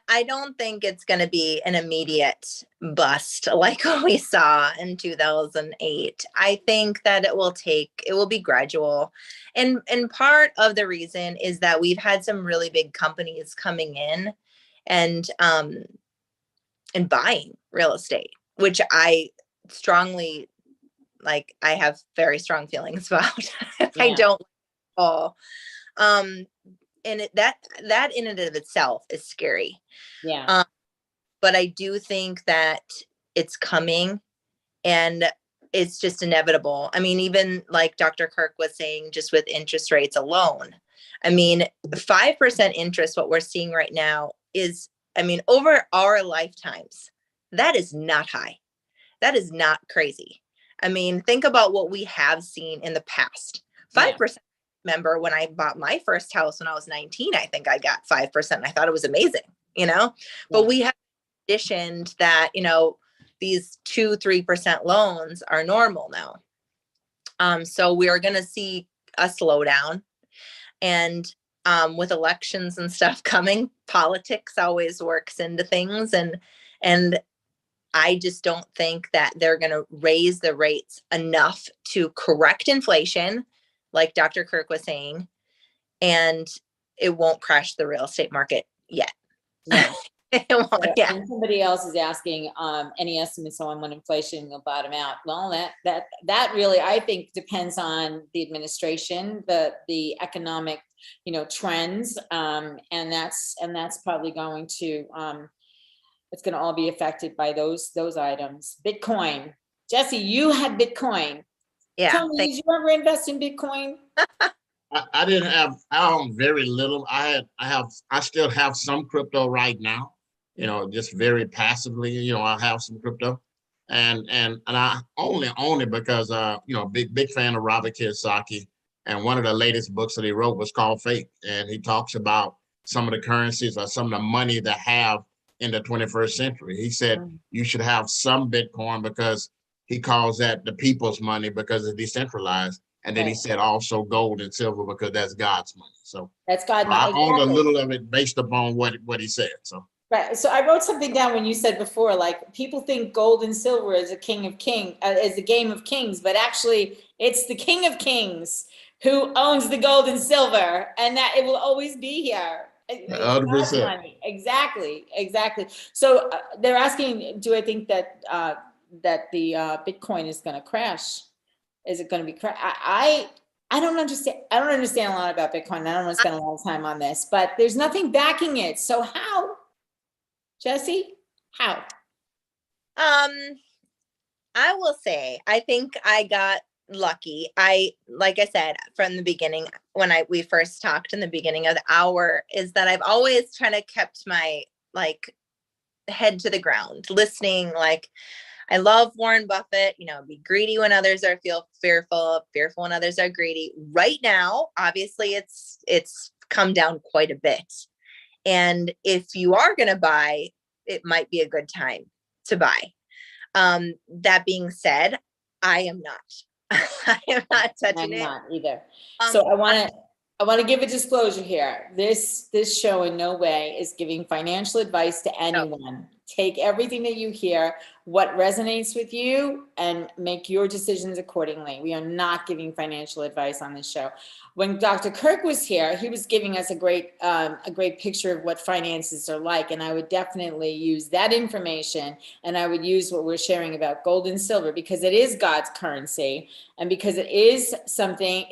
I don't think it's going to be an immediate bust like what we saw in 2008. I think that it will be gradual. And part of the reason is that we've had some really big companies coming in and buying real estate, which I strongly, I have very strong feelings about. Yeah. I don't all. And that in and of itself is scary. Yeah. But I do think that it's coming and it's just inevitable. I mean, even like Dr. Kirk was saying, just with interest rates alone, I mean, 5% interest, what we're seeing right now is, I mean, over our lifetimes, that is not high. That is not crazy. I mean, think about what we have seen in the past. 5%. Remember when I bought my first house when I was 19, I think I got 5%. I thought it was amazing, you know, but we have conditioned that, you know, these 2-3% loans are normal now. So we are going to see a slowdown, and with elections and stuff coming, politics always works into things. And I just don't think that they're going to raise the rates enough to correct inflation, like Dr. Kirk was saying, and it won't crash the real estate market yet. Yeah. It won't, yeah. And somebody else is asking, any estimates on when inflation will bottom out? Well, that really, I think, depends on the administration, the economic, you know, trends, and that's probably going to, it's going to all be affected by those items. Bitcoin, Jessie, you had Bitcoin. Yeah. Tell me, did you ever invest in Bitcoin? I didn't have, I own very little. I still have some crypto right now, you know, just very passively, you know, I have some crypto, and I only own it because, you know, big fan of Robert Kiyosaki. And one of the latest books that he wrote was called Fake. And he talks about some of the currencies or some of the money that have in the 21st century. He said you should have some Bitcoin because he calls that the people's money because it's decentralized. And then he said also gold and silver because that's God's money. So that's God's money. I owned a little of it based upon what he said. So right. So I wrote something down when you said before, like people think gold and silver is a king of king, is a game of kings, but actually it's the king of kings who owns the gold and silver, and that it will always be here. 100%. Exactly. So they're asking, do I think that that the Bitcoin is going to crash? Is it going to be crash? I don't understand. I don't understand a lot about Bitcoin. I don't want to spend a lot of time on this, but there's nothing backing it. So how, Jessie? How? I will say, I think I got lucky. Like I said from the beginning, when we first talked in the beginning of the hour, is that I've always kind of kept my like head to the ground, listening. Like I love Warren Buffett, you know, be greedy when others are fearful when others are greedy. Right now, obviously it's come down quite a bit. And if you are going to buy, it might be a good time to buy. That being said, I am not. I am not touching it. I'm not either. So I want to give a disclosure here. This show in no way is giving financial advice to anyone. No. Take everything that you hear, what resonates with you, and make your decisions accordingly. We are not giving financial advice on this show. When Dr. Kirk was here, he was giving us a great picture of what finances are like, and I would definitely use that information, and I would use what we're sharing about gold and silver because it is God's currency, and because it is something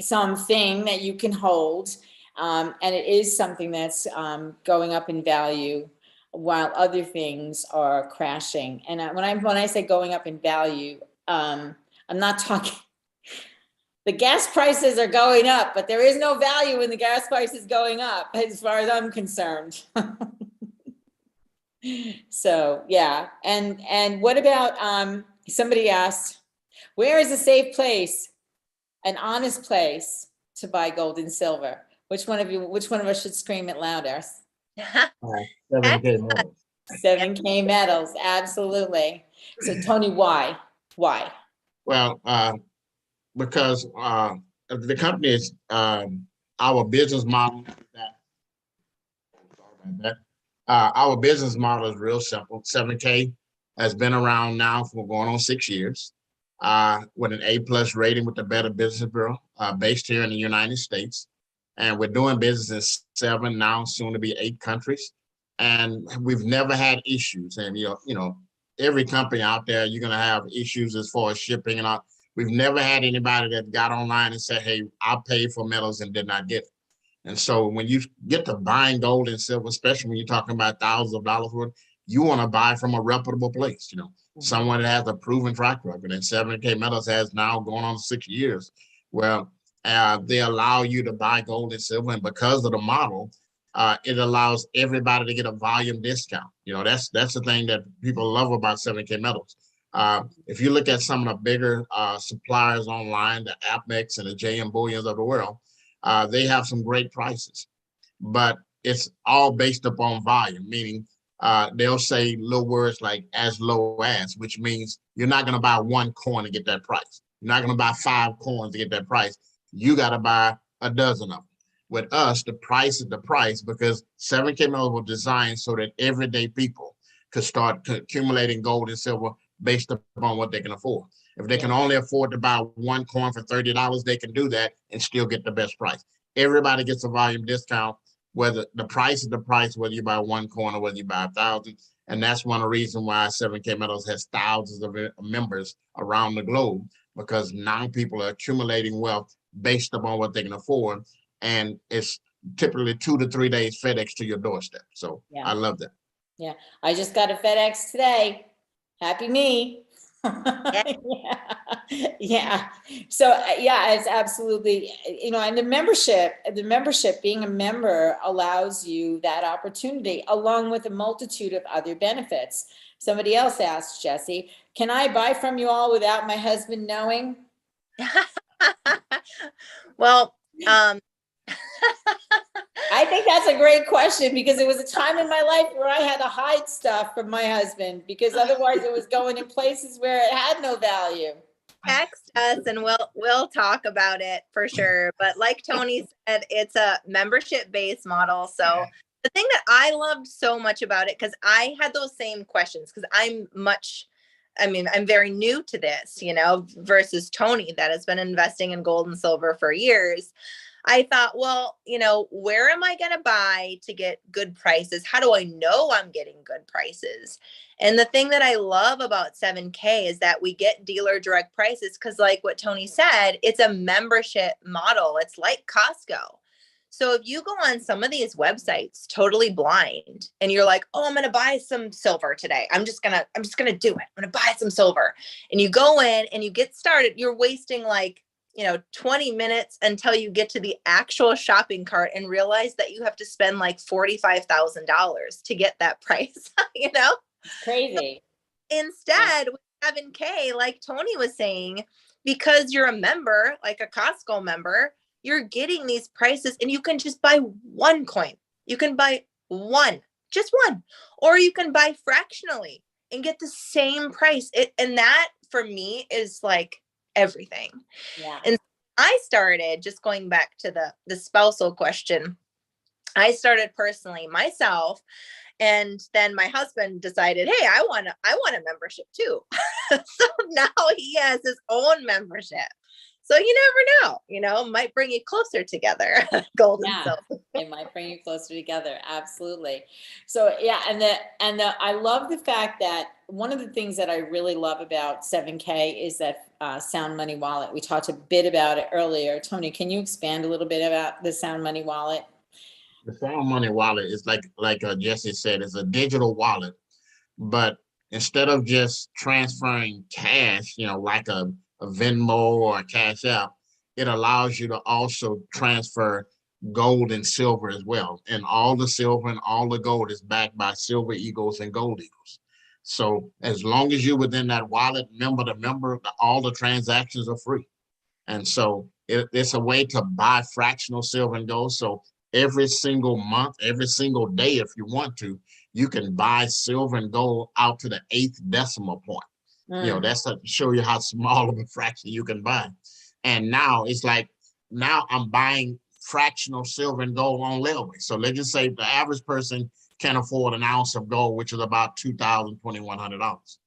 that you can hold, and it is something that's going up in value, while other things are crashing. And when I say going up in value, I'm not talking, the gas prices are going up, but there is no value in the gas prices going up as far as I'm concerned. So yeah. And what about, somebody asked, where is a safe place, an honest place to buy gold and silver? Which one of us should scream it louder? 7K metals. 7K metals, absolutely. So Tony, why? Well, because the company is our business model. Our business model is real simple. 7K has been around now for going on 6 years, with an A+ rating with the Better Business Bureau, based here in the United States, and we're doing business in 7 now, soon to be 8 countries. And we've never had issues. And, you know, every company out there, you're going to have issues as far as shipping and all. We've never had anybody that got online and said, hey, I'll pay for metals and did not get it. And so when you get to buying gold and silver, especially when you're talking about thousands of dollars worth, you want to buy from a reputable place, you know, someone that has a proven track record. And 7K Metals has now going on 6 years. Well, They allow you to buy gold and silver, and because of the model, it allows everybody to get a volume discount. That's the thing that people love about 7K Metals. If you look at some of the bigger suppliers online, the Apex and the JM Bullions of the world, they have some great prices, but it's all based upon volume, meaning they'll say little words like as low as, which means you're not going to buy one coin to get that price. You're not going to buy 5 coins to get that price. You got to buy a dozen of them. With us, the price is the price because 7K Metals was designed so that everyday people could start accumulating gold and silver based upon what they can afford. If they can only afford to buy one coin for $30, they can do that and still get the best price. Everybody gets a volume discount, whether the price is the price, whether you buy one coin or whether you buy 1,000. And that's one of the reasons why 7K Metals has thousands of members around the globe, because now people are accumulating wealth based upon what they can afford. And it's typically 2 to 3 days FedEx to your doorstep. So I love that. Yeah. I just got a FedEx today. Happy me. Yeah. So it's absolutely, and the membership, being a member allows you that opportunity along with a multitude of other benefits. Somebody else asked, Jessie, can I buy from you all without my husband knowing? Well, I think that's a great question, because there was a time in my life where I had to hide stuff from my husband because otherwise it was going in places where it had no value. Text us and we'll talk about it for sure. But like Tony said, it's a membership-based model. So the thing that I loved so much about it, because I had those same questions, because I'm very new to this, versus Tony that has been investing in gold and silver for years. I thought, well, where am I going to buy to get good prices? How do I know I'm getting good prices? And the thing that I love about 7K is that we get dealer direct prices because, like what Tony said, it's a membership model. It's like Costco. So if you go on some of these websites totally blind and you're like, oh, I'm going to buy some silver today. I'm just going to do it. I'm going to buy some silver. And you go in and you get started, you're wasting 20 minutes until you get to the actual shopping cart and realize that you have to spend like $45,000 to get that price, It's crazy. Instead, with 7K, like Tony was saying, because you're a member, like a Costco member, you're getting these prices and you can just buy one coin. You can buy just one, or you can buy fractionally and get the same price. And that for me is like everything. Yeah. And I started, just going back to the spousal question, I started personally myself, and then my husband decided, hey, I want a membership too. So now he has his own membership. So you never know, might bring you closer together. Gold and silver. It might bring you closer together. Absolutely. So and I love the fact that one of the things that I really love about 7K is that Sound Money Wallet. We talked a bit about it earlier. Tony, can you expand a little bit about the Sound Money Wallet? The Sound Money Wallet is like Jessie said, it's a digital wallet, but instead of just transferring cash, like a Venmo or a Cash App, it allows you to also transfer gold and silver as well. And all the silver and all the gold is backed by Silver Eagles and Gold Eagles. So as long as you're within that wallet, member to member, all the transactions are free. And so it's a way to buy fractional silver and gold. So every single month, every single day, if you want to, you can buy silver and gold out to the 8th decimal point. That's to show you how small of a fraction you can buy. And now it's like, now I'm buying fractional silver and gold on layaway. So let's just say the average person can afford an ounce of gold, which is about $2,000, $2,100.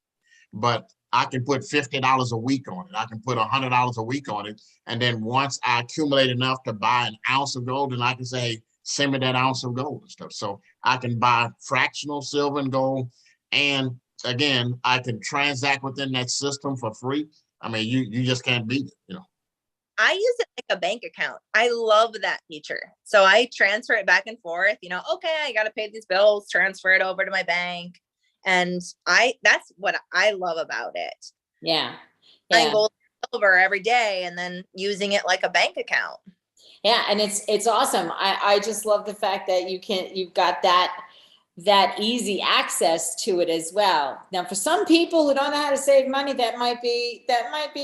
But I can put $50 a week on it. I can put $100 a week on it. And then once I accumulate enough to buy an ounce of gold, then I can say, hey, send me that ounce of gold and stuff. So I can buy fractional silver and gold. And again, I can transact within that system for free. I mean, you just can't beat it, I use it like a bank account. I love that feature. So I transfer it back and forth, okay, I got to pay these bills, transfer it over to my bank. And that's what I love about it. Yeah. And gold silver every day and then using it like a bank account. Yeah, and it's awesome. I just love the fact that you've got that easy access to it as well. Now, for some people who don't know how to save money, that might be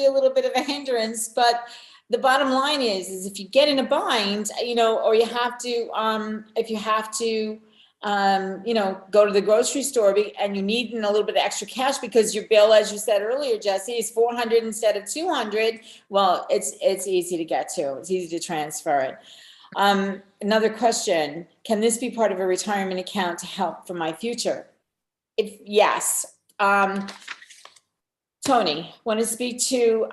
a little bit of a hindrance. But the bottom line is if you get in a bind, or you have to, if you have to, go to the grocery store and you need a little bit of extra cash because your bill, as you said earlier, Jessie, is $400 instead of $200. Well, it's easy to get to. It's easy to transfer it. Another question: can this be part of a retirement account to help for my future? If yes, Tony, want to speak to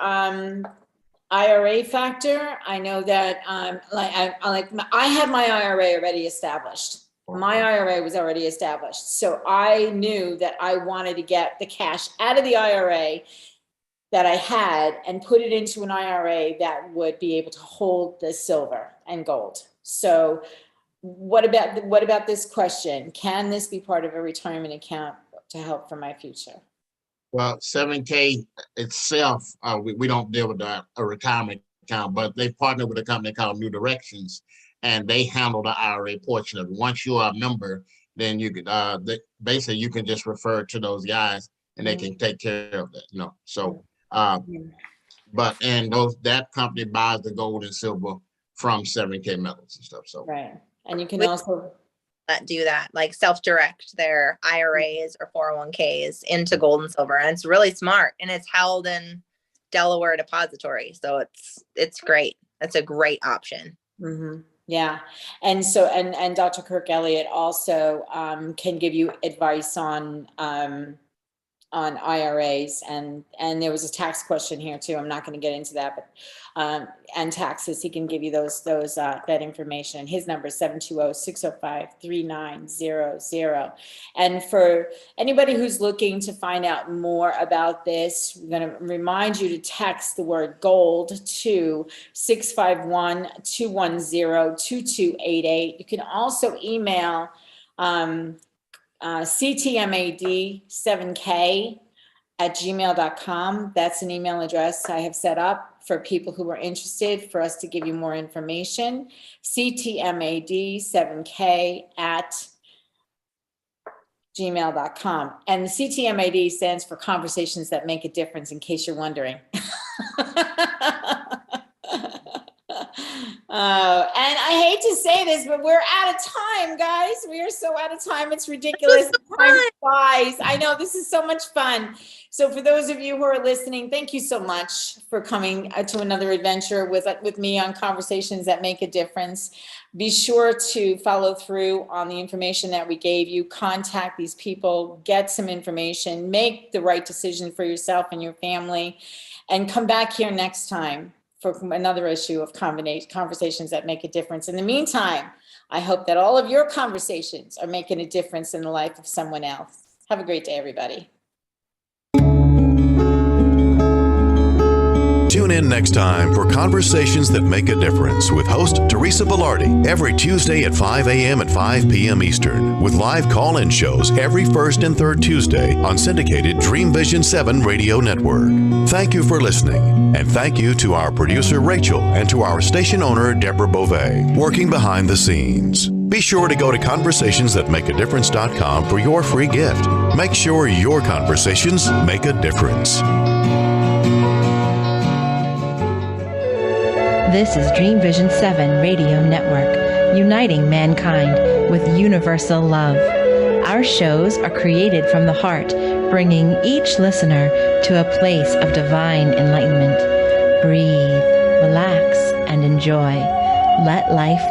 IRA factor? I know that I have my IRA already established. My IRA was already established. So I knew that I wanted to get the cash out of the IRA that I had and put it into an IRA that would be able to hold the silver and gold. So what about this question? Can this be part of a retirement account to help for my future? Well, 7K itself, we don't deal with a retirement account, but they partner with a company called New Directions, and they handle the IRA portion of it. Once you are a member, then you could basically you can just refer to those guys and they can take care of that. So but that company buys the gold and silver from 7K Metals and stuff. So right. And you can also do that, like self-direct their IRAs or 401ks into gold and silver. And it's really smart, and it's held in Delaware Depository. So it's great. That's a great option. Mm-hmm. Yeah. And so, and Dr. Kirk Elliott also can give you advice on IRAs, and there was a tax question here too. I'm not going to get into that, but and taxes, he can give you that information. His number is 720-605-3900. And for anybody who's looking to find out more about this, we're going to remind you to text the word gold to 651-210-2288. You can also email ctmad7k@gmail.com. That's an email address I have set up for people who are interested for us to give you more information. ctmad7k@gmail.com. And the CTMAD stands for Conversations That Make a Difference, in case you're wondering. And I hate to say this, but we're out of time, guys. We are so out of time. It's ridiculous. Time flies. I know, this is so much fun. So for those of you who are listening, thank you so much for coming to another adventure with me on Conversations That Make a Difference. Be sure to follow through on the information that we gave you. Contact these people, get some information, make the right decision for yourself and your family, and come back here next time for another issue of Conversations That Make a Difference. In the meantime, I hope that all of your conversations are making a difference in the life of someone else. Have a great day, everybody. Tune in next time for Conversations That Make a Difference with host Teresa Velardi every Tuesday at 5 a.m. and 5 p.m. Eastern, with live call-in shows every first and third Tuesday on syndicated Dream Vision 7 radio network. Thank you for listening, and thank you to our producer Rachel and to our station owner Deborah Beauvais, working behind the scenes. Be sure to go to conversationsthatmakeadifference.com for your free gift. Make sure your conversations make a difference. This is Dream Vision 7 Radio Network, uniting mankind with universal love. Our shows are created from the heart, bringing each listener to a place of divine enlightenment. Breathe, relax, and enjoy. Let life